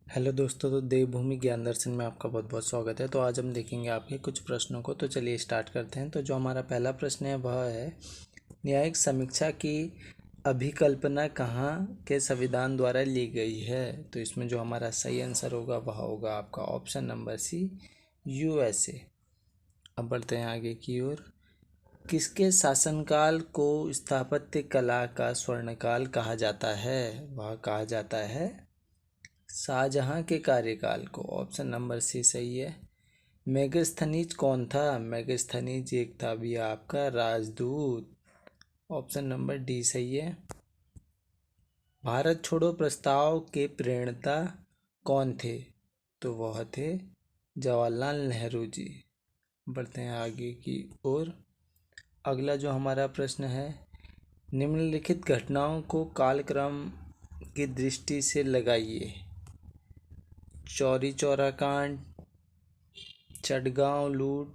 Hello दोस्तों, तो देवभूमि ज्ञान दर्शन में आपका बहुत बहुत स्वागत है। तो आज हम देखेंगे आपके कुछ प्रश्नों को। तो चलिए स्टार्ट करते हैं। तो जो हमारा पहला प्रश्न है वह है, न्यायिक समीक्षा की अभिकल्पना कहाँ के संविधान द्वारा ली गई है। तो इसमें जो हमारा सही आंसर होगा वह होगा आपका ऑप्शन नंबर सी, यूएसए। अब बढ़ते हैं आगे की ओर। किसके शासनकाल को स्थापत्य कला का स्वर्णकाल कहा जाता है। वह कहा जाता है शाहजहां के कार्यकाल को। ऑप्शन नंबर सी सही है। मेगास्थनीज कौन था। मेगास्थनीज एक था भी आपका राजदूत। ऑप्शन नंबर डी सही है। भारत छोड़ो प्रस्ताव के प्रणेता कौन थे। तो वह थे जवाहरलाल नेहरू जी। बढ़ते हैं आगे की ओर। अगला जो हमारा प्रश्न है, निम्नलिखित घटनाओं को कालक्रम की दृष्टि से लगाइए। चौरी चौरा कांड, चटगांव लूट,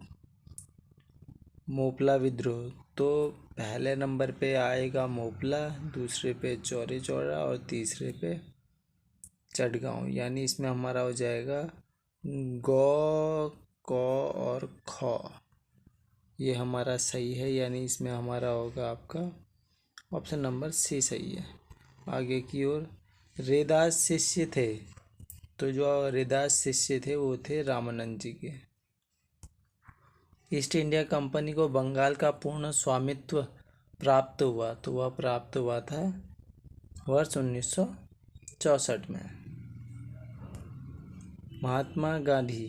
मोपला विद्रोह। तो पहले नंबर पे आएगा मोपला, दूसरे पे चौरी चौरा और तीसरे पे चटगांव। यानी इसमें हमारा हो जाएगा गौ, क और ख। ये हमारा सही है, यानी इसमें हमारा होगा आपका ऑप्शन नंबर सी सही है। आगे की ओर, रैदास शिष्य थे। तो जो रैदास शिष्य थे वो थे रामानंद जी के। ईस्ट इंडिया कंपनी को बंगाल का पूर्ण स्वामित्व प्राप्त हुआ। तो वह प्राप्त हुआ था वर्ष 1964 में। महात्मा गांधी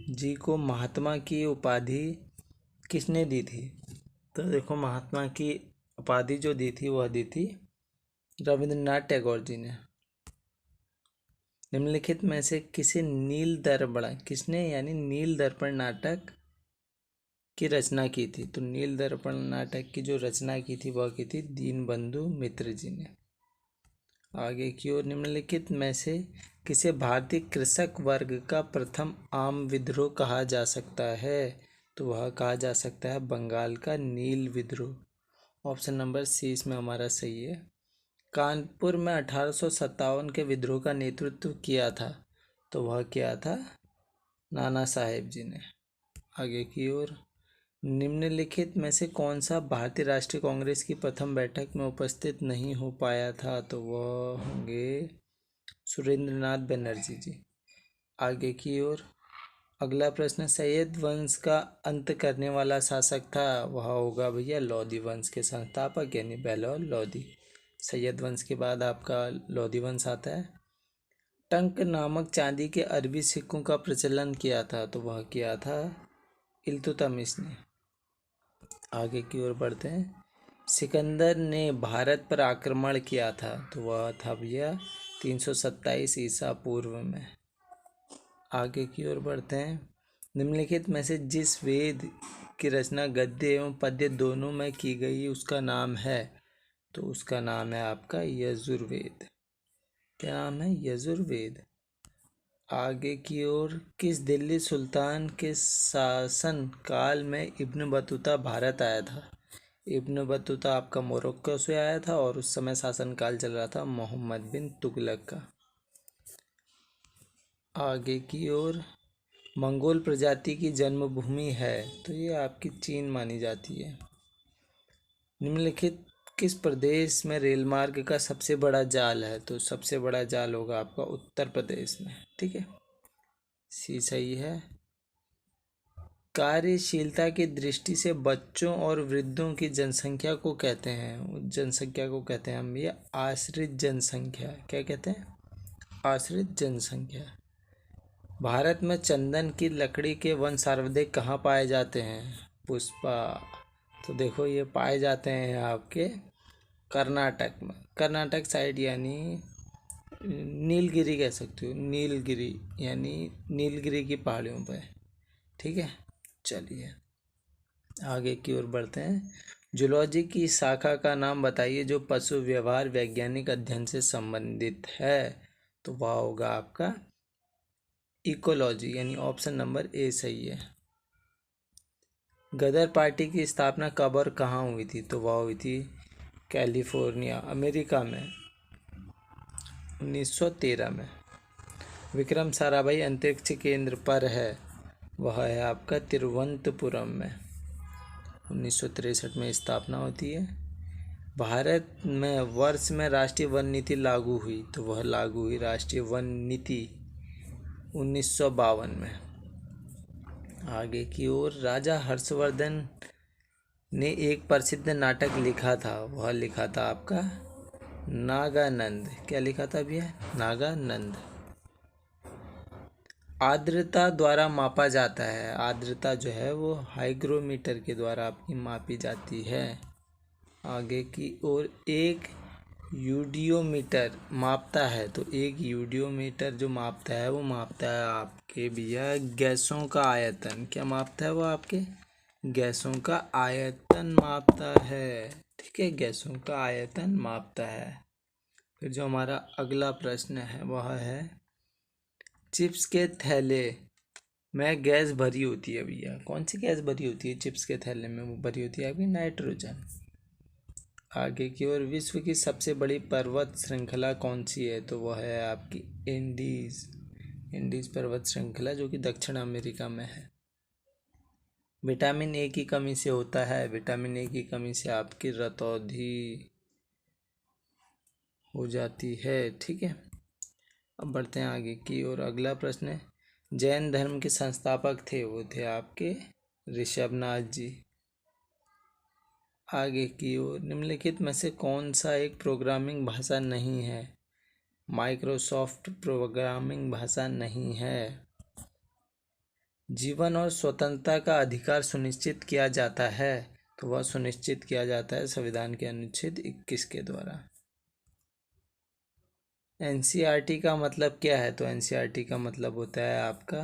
जी को महात्मा की उपाधि किसने दी थी। तो देखो, महात्मा की उपाधि जो दी थी वह दी थी रविंद्रनाथ टैगोर जी ने। निम्नलिखित में से किसे नील दर्पण किसने यानी नील दर्पण नाटक की रचना की थी। तो नील दर्पण नाटक की जो रचना की थी वह की थी दीनबंधु मित्र जी ने। आगे की ओर, निम्नलिखित में से किसे भारतीय कृषक वर्ग का प्रथम आम विद्रोह कहा जा सकता है। तो वह कहा जा सकता है बंगाल का नील विद्रोह। ऑप्शन नंबर सी इसमें हमारा सही है। कानपुर में 1857 के विद्रोह का नेतृत्व किया था। तो वह किया था नाना साहेब जी ने। आगे की ओर, निम्नलिखित में से कौन सा भारतीय राष्ट्रीय कांग्रेस की प्रथम बैठक में उपस्थित नहीं हो पाया था। तो वह होंगे सुरेंद्रनाथ बनर्जी जी। आगे की ओर, अगला प्रश्न, सैयद वंश का अंत करने वाला शासक था। वह होगा भैया लोधी वंश के संस्थापक यानी बहलोल लोधी। सैयद वंश के बाद आपका लोधी वंश आता है। टंक नामक चांदी के अरबी सिक्कों का प्रचलन किया था। तो वह किया था इल्तुतमिश ने। आगे की ओर बढ़ते हैं। सिकंदर ने भारत पर आक्रमण किया था। तो वह था भैया 327 ईसा पूर्व में। आगे की ओर बढ़ते हैं। निम्नलिखित में से जिस वेद की रचना गद्य एवं पद्य दोनों में की गई उसका नाम है। तो उसका नाम है आपका यजुर्वेद। क्या नाम है? यजुर्वेद। आगे की ओर, किस दिल्ली सुल्तान के शासन काल में इब्न बतूता भारत आया था। इब्न बतूता आपका मोरक्को से आया था और उस समय शासनकाल चल रहा था मोहम्मद बिन तुगलक का। आगे की ओर, मंगोल प्रजाति की जन्मभूमि है। तो ये आपकी चीन मानी जाती है। निम्नलिखित किस प्रदेश में रेल मार्ग का सबसे बड़ा जाल है। तो सबसे बड़ा जाल होगा आपका उत्तर प्रदेश में। ठीक है, सी सही है। कार्यशीलता की दृष्टि से बच्चों और वृद्धों की जनसंख्या को कहते हैं, जनसंख्या को कहते हैं हम ये आश्रित जनसंख्या। क्या कहते हैं? आश्रित जनसंख्या। भारत में चंदन की लकड़ी के वन सर्वाधिक कहाँ पाए जाते हैं? पुष्पा। तो देखो, ये पाए जाते हैं आपके कर्नाटक में, कर्नाटक साइड, यानी नीलगिरी कह सकते हो, नीलगिरी यानी नीलगिरी की पहाड़ियों पर। ठीक है, चलिए आगे की ओर बढ़ते हैं। जूलॉजी की शाखा का नाम बताइए जो पशु व्यवहार वैज्ञानिक अध्ययन से संबंधित है। तो वह होगा आपका इकोलॉजी, यानी ऑप्शन नंबर ए सही है। गदर पार्टी की स्थापना कब और कहाँ हुई थी। तो वह हुई थी कैलिफोर्निया, अमेरिका में 1913 में। विक्रम साराभाई अंतरिक्ष केंद्र पर है, वह है आपका तिरुवनंतपुरम में। 1963 में स्थापना होती है। भारत में वर्ष में राष्ट्रीय वन नीति लागू हुई, तो वह लागू हुई राष्ट्रीय वन नीति 1952 में। आगे की ओर, राजा हर्षवर्धन ने एक प्रसिद्ध नाटक लिखा था, वह लिखा था आपका नागानंद। क्या लिखा था भैया? नागानंद। आर्द्रता द्वारा मापा जाता है, आर्द्रता जो है वो हाइग्रोमीटर के द्वारा आपकी मापी जाती है। आगे की ओर, एक यूडियोमीटर मापता है, तो एक यूडियोमीटर जो मापता है वो मापता है आपके भैया गैसों का आयतन। क्या मापता है वो? आपके गैसों का आयतन मापता है। ठीक है, गैसों का आयतन मापता है। फिर जो हमारा अगला प्रश्न है वह है, चिप्स के थैले में गैस भरी होती है भैया। कौन सी गैस भरी होती है चिप्स के थैले में? वो भरी होती है आपकी नाइट्रोजन। आगे की ओर, विश्व की सबसे बड़ी पर्वत श्रृंखला कौन सी है? तो वह है आपकी इंडीज पर्वत श्रृंखला, जो कि दक्षिण अमेरिका में है। विटामिन ए की कमी से होता है, विटामिन ए की कमी से आपकी रतौंधी हो जाती है। ठीक है, अब बढ़ते हैं आगे की ओर। अगला प्रश्न है, जैन धर्म के संस्थापक थे, वो थे आपके ऋषभनाथ जी। आगे की ओर, निम्नलिखित में से कौन सा एक प्रोग्रामिंग भाषा नहीं है? माइक्रोसॉफ्ट प्रोग्रामिंग भाषा नहीं है। जीवन और स्वतंत्रता का अधिकार सुनिश्चित किया जाता है, तो वह सुनिश्चित किया जाता है संविधान के अनुच्छेद 21 के द्वारा। एनसीईआरटी का मतलब क्या है? तो एनसीईआरटी का मतलब होता है आपका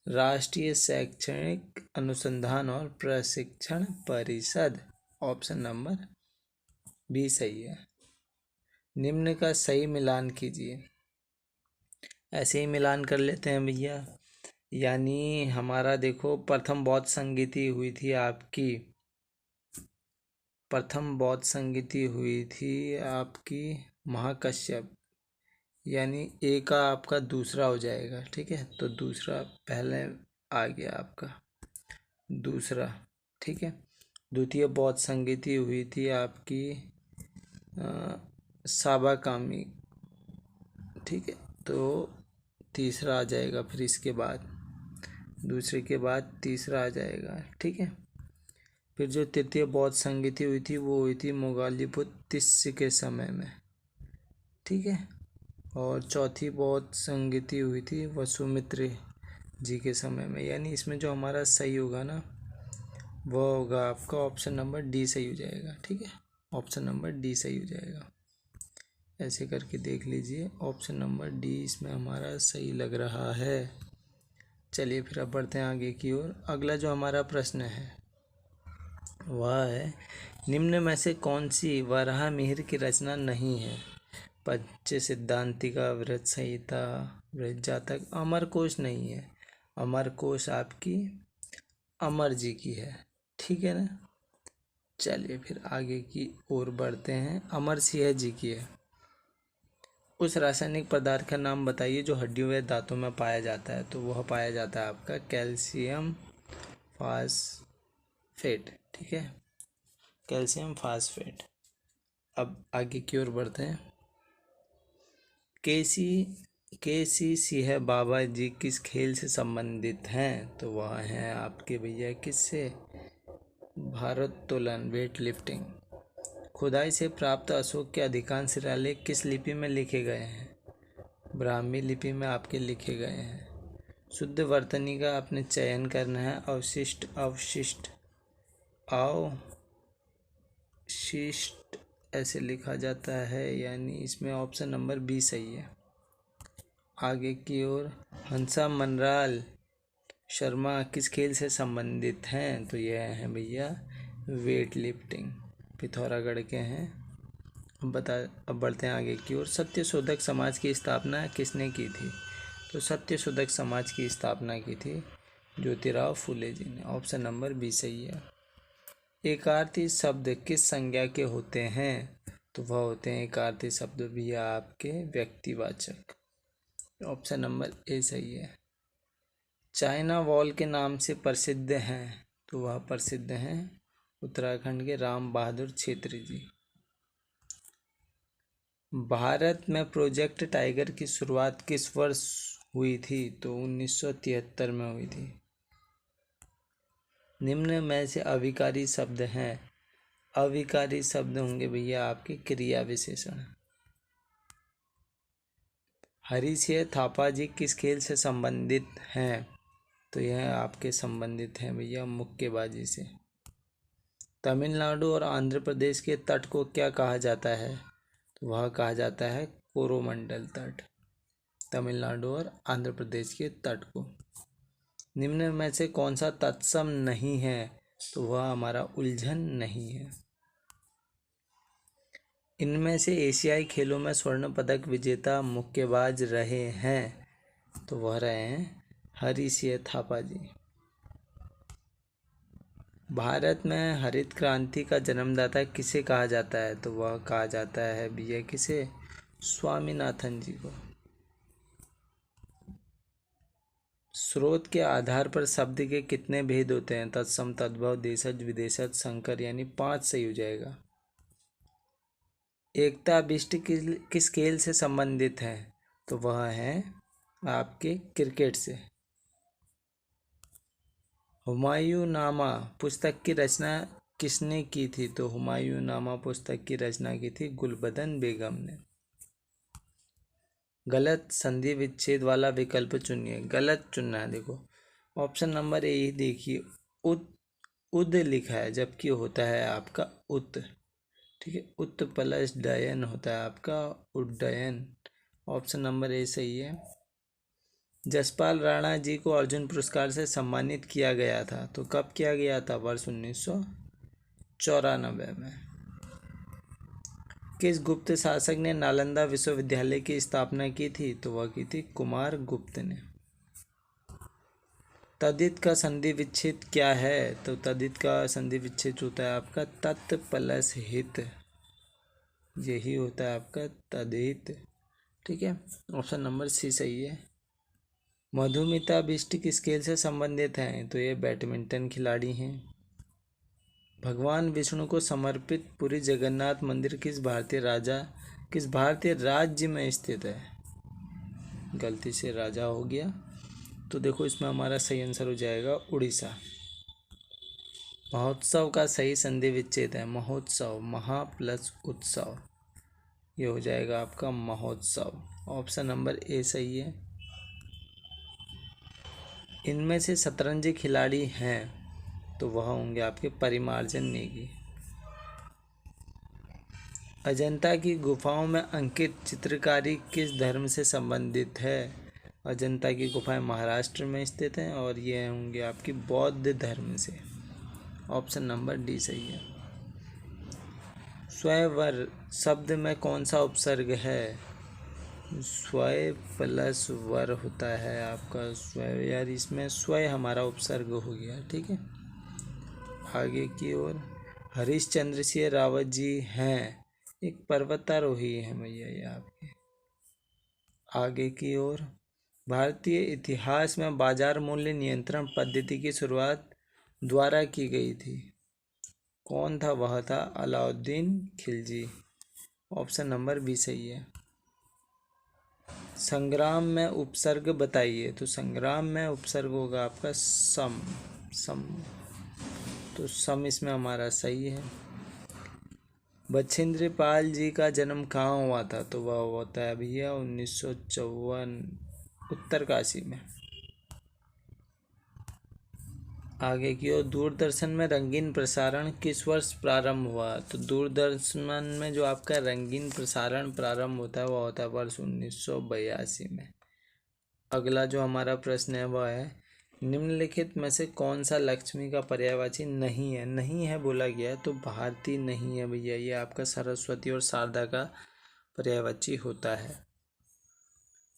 राष्ट्रीय शैक्षणिक अनुसंधान और प्रशिक्षण परिषद। ऑप्शन नंबर बी सही है। निम्न का सही मिलान कीजिए। ऐसे ही मिलान कर लेते हैं भैया। यानी हमारा देखो, प्रथम बौद्ध संगीति हुई थी आपकी, प्रथम बौद्ध संगीति हुई थी आपकी महाकश्यप, यानी ए का आपका दूसरा हो जाएगा। ठीक है, तो दूसरा पहले आ गया आपका दूसरा। ठीक है, द्वितीय बौद्ध संगीति हुई थी आपकी साबाकामी। ठीक है, तो तीसरा आ जाएगा, फिर इसके बाद दूसरे के बाद तीसरा आ जाएगा। ठीक है, फिर जो तृतीय बौद्ध संगीति हुई थी वो हुई थी मोगलीपुत्र तिस्य के समय में। ठीक है, और चौथी बौद्ध संगीति हुई थी वसुमित्र जी के समय में। यानी इसमें जो हमारा सही होगा ना, वह होगा आपका ऑप्शन नंबर डी सही हो जाएगा। ठीक है, ऑप्शन नंबर डी सही हो जाएगा। ऐसे करके देख लीजिए, ऑप्शन नंबर डी इसमें हमारा सही लग रहा है। चलिए फिर अब बढ़ते हैं आगे की ओर। अगला जो हमारा प्रश्न है वह है, निम्न में से कौन सी वराहमिहिर की रचना नहीं है? पंच सिद्धांतिका, वृहत संहिता, वृहत जातक। अमरकोश नहीं है, अमरकोश आपकी अमर जी की है। ठीक है ना। चलिए फिर आगे की ओर बढ़ते हैं। अमर सिंह जी की है। उस रासायनिक पदार्थ का नाम बताइए जो हड्डियों व दांतों में पाया जाता है। तो वह पाया जाता है आपका कैल्शियम फास्फेट। ठीक है, कैल्शियम फास्फेट। अब आगे की ओर बढ़ते हैं। के सी सिंह बाबा जी किस खेल से संबंधित हैं? तो वह हैं आपके भैया किससे? भारोत्तोलन, वेट लिफ्टिंग। खुदाई से प्राप्त अशोक के अधिकांश शिलालेख किस लिपि में लिखे गए हैं? ब्राह्मी लिपि में आपके लिखे गए हैं। शुद्ध वर्तनी का आपने चयन करना है। अवशिष्ट ऐसे लिखा जाता है, यानी इसमें ऑप्शन नंबर बी सही है। आगे की ओर, हंसा मनराल शर्मा किस खेल से संबंधित हैं? तो यह है भैया वेट लिफ्टिंग, पिथौरागढ़ के हैं। अब बढ़ते हैं आगे की ओर। सत्यशोधक समाज की स्थापना किसने की थी? तो सत्यशोधक समाज की स्थापना की थी ज्योतिराव फूले जी ने। ऑप्शन नंबर बी सही है। एकार्थी शब्द किस संज्ञा के होते हैं? तो वह होते हैं एकार्थी शब्द भी आपके व्यक्तिवाचक। ऑप्शन नंबर ए सही है। चाइना वॉल के नाम से प्रसिद्ध हैं, तो वह प्रसिद्ध हैं उत्तराखंड के राम बहादुर छेत्री जी। भारत में प्रोजेक्ट टाइगर की शुरुआत किस वर्ष हुई थी, तो 1973 में हुई थी। निम्न में से अविकारी शब्द हैं, अविकारी शब्द होंगे भैया आपके क्रिया विशेषण। हरीसिंह थापा जी किस खेल से संबंधित हैं, तो यह आपके संबंधित हैं भैया मुक्केबाजी से। तमिलनाडु और आंध्र प्रदेश के तट को क्या कहा जाता है, तो वह कहा जाता है कोरोमंडल तट। तमिलनाडु और आंध्र प्रदेश के तट को। निम्न में से कौन सा तत्सम नहीं है, तो वह हमारा उलझन नहीं है। इनमें से एशियाई खेलों में स्वर्ण पदक विजेता मुक्केबाज रहे हैं, तो वह रहे हैं हरीसिंह थापा जी। भारत में हरित क्रांति का जन्मदाता किसे कहा जाता है, तो वह कहा जाता है भैया किसे, स्वामीनाथन जी को। स्रोत के आधार पर शब्द के कितने भेद होते हैं, तत्सम, तद्भव, देशज, विदेशज, संकर, यानी 5 सही हो जाएगा। एकता बिष्ट किस खेल से संबंधित है, तो वह है आपके क्रिकेट से। हुमायूंनामा पुस्तक की रचना किसने की थी, तो हुमायूंनामा पुस्तक की रचना की थी गुलबदन बेगम ने। गलत संधि विच्छेद वाला विकल्प चुनिए। गलत चुनना है, देखो ऑप्शन नंबर ए ही देखिए, उद लिखा है जबकि होता है आपका उत। ठीक है, उत प्लस डयन होता है आपका उड्डयन। ऑप्शन नंबर ए सही है। जसपाल राणा जी को अर्जुन पुरस्कार से सम्मानित किया गया था, तो कब किया गया था, वर्ष 1994 में। किस गुप्त शासक ने नालंदा विश्वविद्यालय की स्थापना की थी, तो वह की थी कुमार गुप्त ने। तदित का संधि विच्छेद क्या है, तो तदित का संधि विच्छेद होता है आपका तत् प्लस हित, यही होता है आपका तदित। ठीक है, ऑप्शन नंबर सी सही है। मधुमिता बिष्ट किस खेल से संबंधित हैं, तो ये बैडमिंटन खिलाड़ी हैं। भगवान विष्णु को समर्पित पुरी जगन्नाथ मंदिर किस भारतीय राज्य में स्थित है। गलती से राजा हो गया, तो देखो इसमें हमारा सही आंसर हो जाएगा उड़ीसा। महोत्सव का सही संधि विच्छेद है महोत्सव, महा प्लस उत्सव, ये हो जाएगा आपका महोत्सव। ऑप्शन नंबर ए सही है। इनमें से शतरंजी खिलाड़ी हैं, तो वह होंगे आपके परिमार्जन नेगी। अजंता की गुफाओं में अंकित चित्रकारी किस धर्म से संबंधित है। अजंता की गुफाएं महाराष्ट्र में स्थित हैं और ये होंगे आपकी बौद्ध धर्म से। ऑप्शन नंबर डी सही है। स्वयंवर शब्द में कौन सा उपसर्ग है, स्वय प्लस वर होता है आपका स्वय, यार इसमें स्वय हमारा उपसर्ग हो गया। ठीक है, आगे की ओर। हरीशचंद्र सिंह रावत जी हैं एक पर्वतारोही है भैया ये आपके। आगे की ओर। भारतीय इतिहास में बाजार मूल्य नियंत्रण पद्धति की शुरुआत द्वारा की गई थी, कौन था, वह था Alauddin Khilji. Option number B सही है। संग्राम में उपसर्ग बताइए, तो संग्राम में उपसर्ग होगा आपका सम, तो सम इसमें हमारा सही है। बछेंद्र पाल जी का जन्म कहाँ हुआ था, तो वह होता है भैया 1954 उत्तरकाशी में। आगे की ओर। दूरदर्शन में रंगीन प्रसारण किस वर्ष प्रारंभ हुआ, तो दूरदर्शन में जो आपका रंगीन प्रसारण प्रारंभ होता है वह होता है वर्ष 1982 में। अगला जो हमारा प्रश्न है वह है, निम्नलिखित में से कौन सा लक्ष्मी का पर्यायवाची नहीं है। नहीं है बोला गया है, तो भारती नहीं है भैया, ये आपका सरस्वती और शारदा का पर्यायवाची होता है।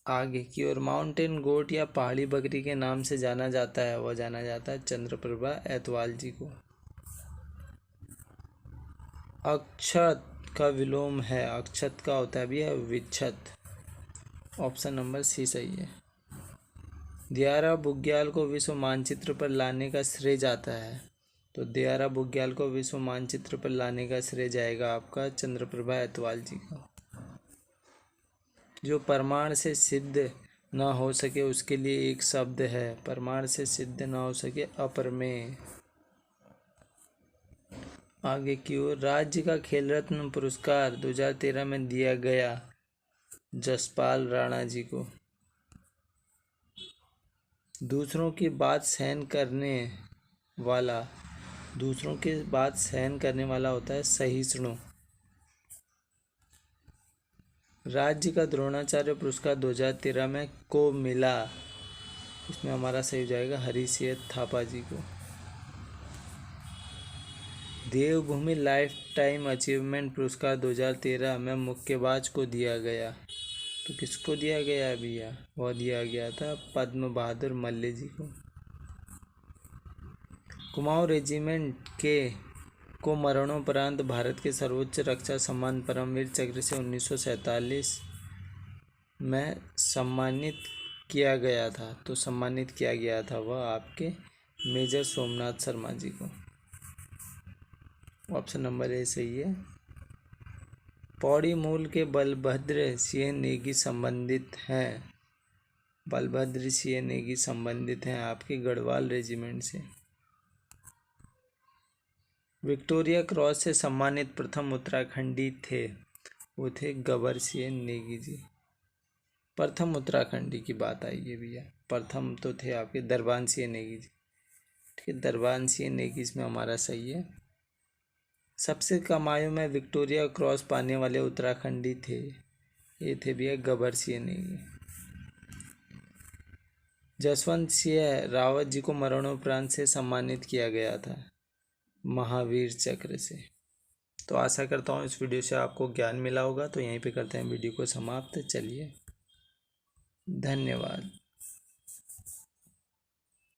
आगे की ओर। माउंटेन गोट या पहाड़ी बकरी के नाम से जाना जाता है, वह जाना जाता है चंद्रप्रभा एतवाल जी को। अक्षत का विलोम है, अक्षत का होता है भैया विच्छत। ऑप्शन नंबर सी सही है। दियारा बुग्याल को विश्व मानचित्र पर लाने का श्रेय जाता है। तो दियारा बुग्याल को विश्व मानचित्र पर लाने का श्रेय जाएगा आपका चंद्रप्रभा ऐतवाल जी को। जो प्रमाण से सिद्ध न हो सके उसके लिए एक शब्द है, प्रमाण से सिद्ध न हो सके अप्रमेय। आगे की ओर, राज्य का खेल रत्न पुरस्कार 2013 में दिया गया जसपाल राणा जी को। दूसरों की बात सहन करने वाला, दूसरों की बात सहन करने वाला होता है सहिष्णु। राज्य का द्रोणाचार्य पुरस्कार 2013 में को मिला, इसमें हमारा सही हो जाएगा हरीसिंह थापा जी को। देवभूमि लाइफ टाइम अचीवमेंट पुरस्कार 2013 में मुक्केबाज को दिया गया। तो किसको दिया गया भैया? वह दिया गया था पद्म बहादुर मल्ल जी को। कुमाऊं रेजिमेंट के को मरणोपरांत भारत के सर्वोच्च रक्षा सम्मान परमवीर चक्र से 1947 में सम्मानित किया गया था। तो सम्मानित किया गया था वह आपके मेजर सोमनाथ शर्मा जी को। ऑप्शन नंबर ए सही है। पौड़ी मूल के बलभद्र सिंह नेगी संबंधित हैं। बलभद्र सिंह नेगी संबंधित हैं आपके गढ़वाल रेजिमेंट से। विक्टोरिया क्रॉस से सम्मानित प्रथम उत्तराखंडी थे, वो थे गबर सिंह नेगी जी। प्रथम उत्तराखंडी की बात आई है भैया, प्रथम तो थे आपके दरबान सिंह नेगी जी। ठीक है, दरबान सिंह नेगी इसमें हमारा सही है। सबसे कम आयु में विक्टोरिया क्रॉस पाने वाले उत्तराखंडी थे, ये थे भैया गबर सिंह नेगी। जसवंत सिंह रावत जी को मरणोपरांत से सम्मानित किया गया था महावीर चक्र से। तो आशा करता हूँ इस वीडियो से आपको ज्ञान मिला होगा। तो यहीं पे करते हैं वीडियो को समाप्त। चलिए, धन्यवाद।